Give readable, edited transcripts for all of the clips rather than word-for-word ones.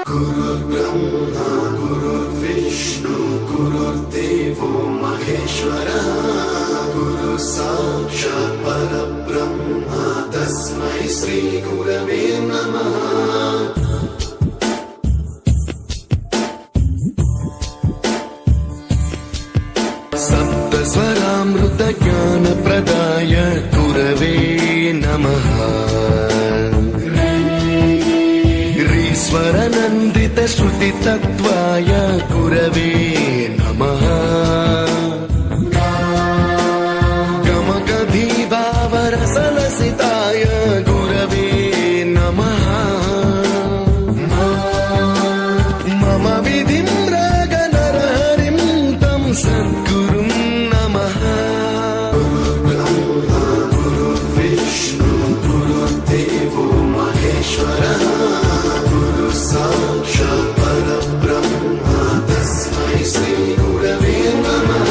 गुरुर्ब्रह्मा गुरुर्विष्णु गुरुर्देवो महेश्वरः गुरु साक्षात् परब्रह्म तस्मै श्री गुरवे नमः। सप्तस्वरामृत ज्ञान प्रदाय गुरवे नमः। स्वरनन्दित श्रुति तत्त्वाय गुरवे नमः। गमगधीभावरसलसिताय गुरवे नमः। मम विधिं रागनरहरिं तं सद्गुरुं नमः। गुरुर्ब्रह्मा गुरुर्विष्णु गुरुर्देवो महेश्वरः साक्षात् परब्रह्म तस्मै श्री गुरवे नमः।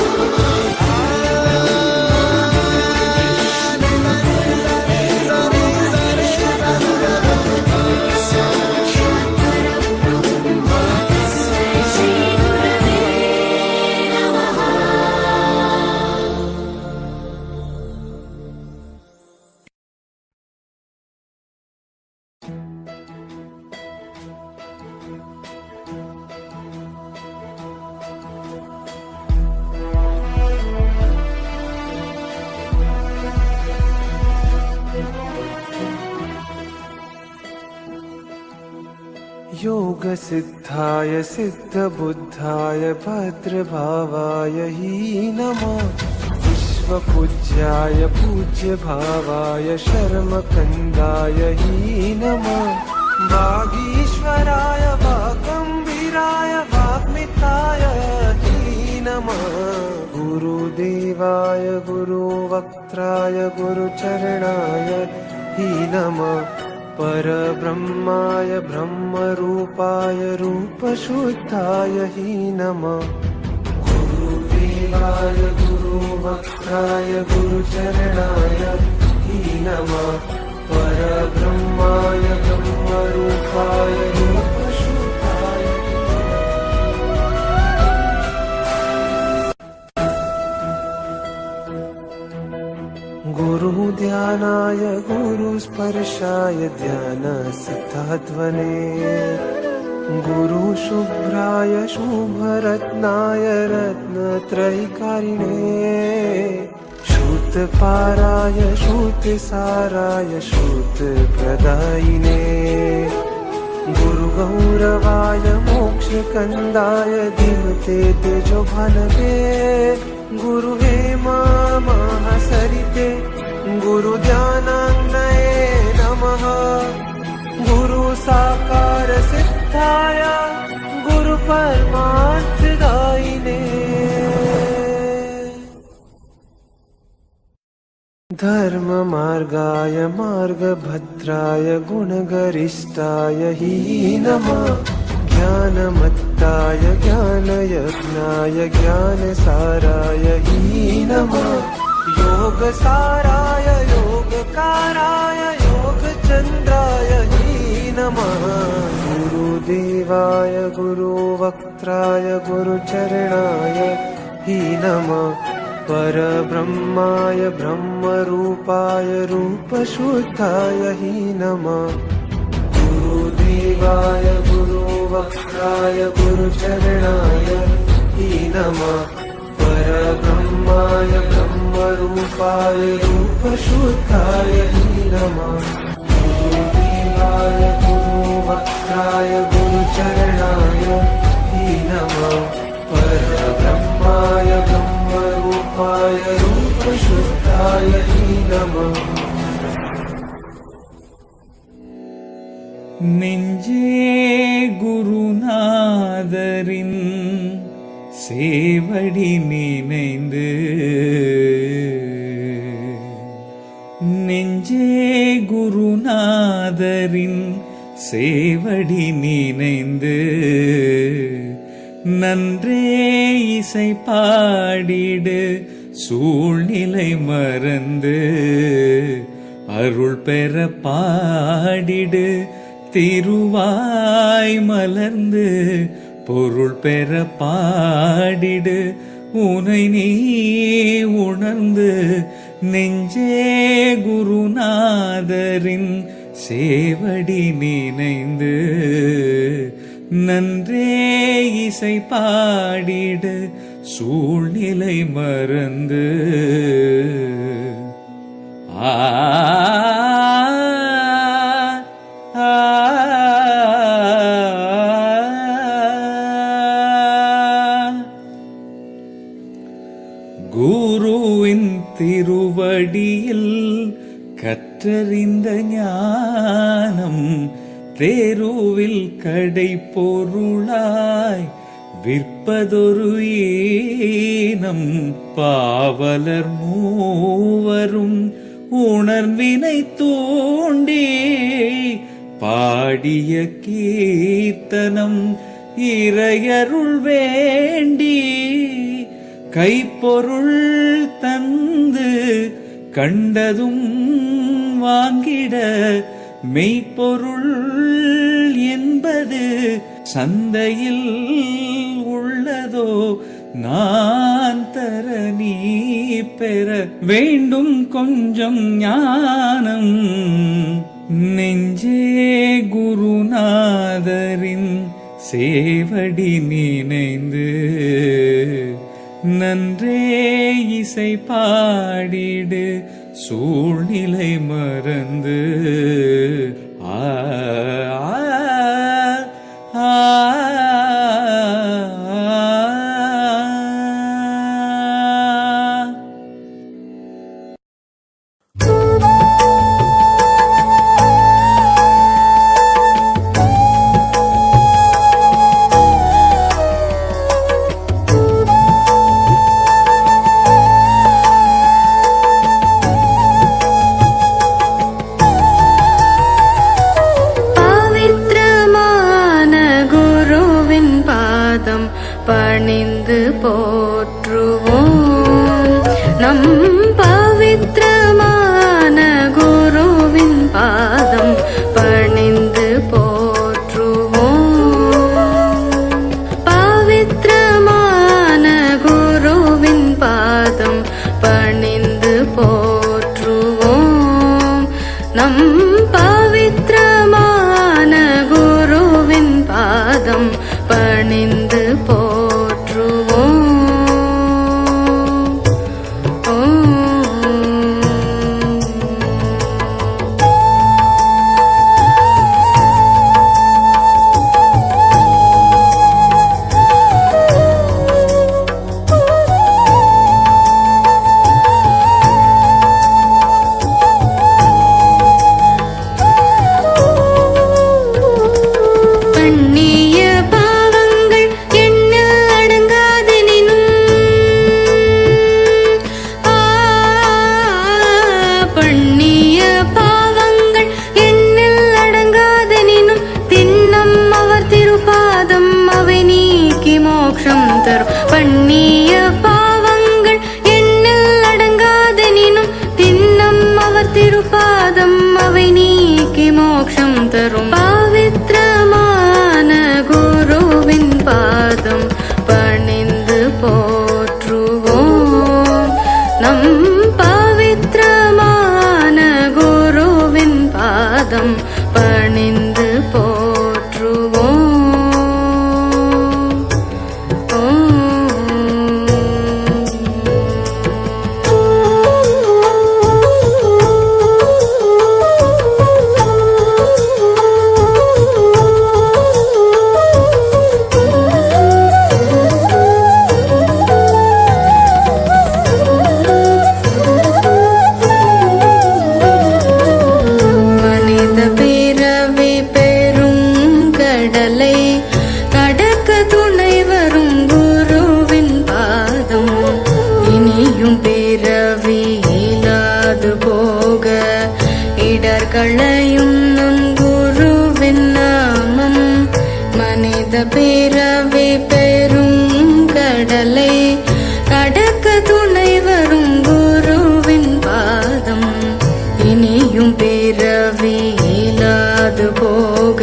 योग सिद्धाय सिद्ध बुद्धाय भद्रभावाय हि नमः। विश्व पूज्याय पूज्य भावाय शर्मकन्दाय हि नमः। वागीश्वराय वागम्भीराय वाग्मिताय हि नमः। गुरुदेवाय गुरुवक्त्राय गुरुचरणाय हि नमः। परब्रह्माय ब्रह्मरूपाय रूपशुद्धाय हि नमः। गुरुदेवाय गुरुवक्त्राय गुरुचरणाय हि नमः। परब्रह्माय ब्रह्मरूपाय रूपशुद्धाय गुरुध्यानाय गुरुस्पर्शाय ध्यानसिद्धाध्वने। गुरुशुभ्राय शुभरत्नाय रत्नत्रयीकारिणे। श्रुतपाराय श्रुतिसाराय श्रुतप्रदायिने। गुरुगौरवाय मोक्षकन्दाय धीमते तेजोभानवे। गुरु हेमा महासरिते गुरुध्यानाग्नये नमः। गुरु साकार सिद्धाय गुरु परमार्थदायिने। धर्म मार्गाय मार्गभद्राय गुणगरिष्ठाय हि नमः। ज्ञानमत्ताय ज्ञानयज्ञाय ज्ञानसाराय हि नमः। योगसाराय योगकाराय योगचन्द्राय हि नमः। गुरुदेवाय गुरुवक्त्राय गुरुचरणाय हि नमः। परब्रह्माय ब्रह्मरूपाय रूपशुद्धाय हि नमः। गुरुदेवाय गुरुवक्त्राय गुरुचरणाय हि नमः। परब्रह्माय ब्रह्मरूपाय रूपशुद्धाय हि नमः। गुरुदेवाय गुरुवक्त्राय गुरुचरणाय हि नमः। परब्रह्माय ब्रह्मरूपाय रूपशुद्धाय हि नमः। நெஞ்சே குருநாதரின் சேவடி நினைந்து நெஞ்சே குருநாதரின் சேவடி நினைந்து நன்றே இசை பாடிடு சூழ்நிலை மறந்து அருள் பெற பாடிடு திருவாய் மலர்ந்து பொருள் பெற பாடிடு உனை நீ உணர்ந்து நெஞ்சே குருநாதரின் சேவடி நினைந்து நன்றே இசை பாடிடு சூழ்நிலை மறந்து ஆ குருவின் திருவடியில் கற்றறிந்த ஞானம் தேருவில் கடை பொருளாய் விற்பதொரு ஏனம் பாவலர் மூவரும் உணர்வினை தூண்டி பாடிய கீர்த்தனம் இறையருள் வேண்டி கைப்பொருள் தந்து கண்டதும் வாங்கிட மெய்ப்பொருள் என்பது சந்தையில் உள்ளதோ நான் தர நீ பெற வேண்டும் கொஞ்சம் ஞானம் நெஞ்சே குருநாதரின் சேவடி நினைந்து நன்றே இசை பாடிடு சூழ்நிலை மறந்து ஆ ஆ பணிந்து போற்றுவோம் நம் பவித்ரமான குருவின் பாதம் பணிந்து போற்றுவோம் பவித்ரமான குருவின் பாதம் பணிந்து போற்றுவோம் நம் பவித்ரமான குருவின் பாதம் பணிந்து போற்றுவோம் பண்ணிய பாவங்கள் எண்ணில் அடங்காதெனினும் தின்னம் அவர் திருப்பாதம் அவை நீக்கி மோட்சம் தரும் பவித்ரமான குருவின் பாதம் பணிந்து போற்றுவோம் நம் பவித்ரமான குருவின் பாதம் பணிந்து போற்றுவோம் கடக்க துணை வரும் குருவின் பாதம் இனியும் பிறவி இல்லாது போக இடர்களையும் நம் குருவின் நாமம் மனித பிறவி பெரும் கடலை கடக்க துணை வரும் குருவின் பாதம் இனியும் பிறவி இல்லாது போக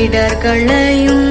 இடர்களையும்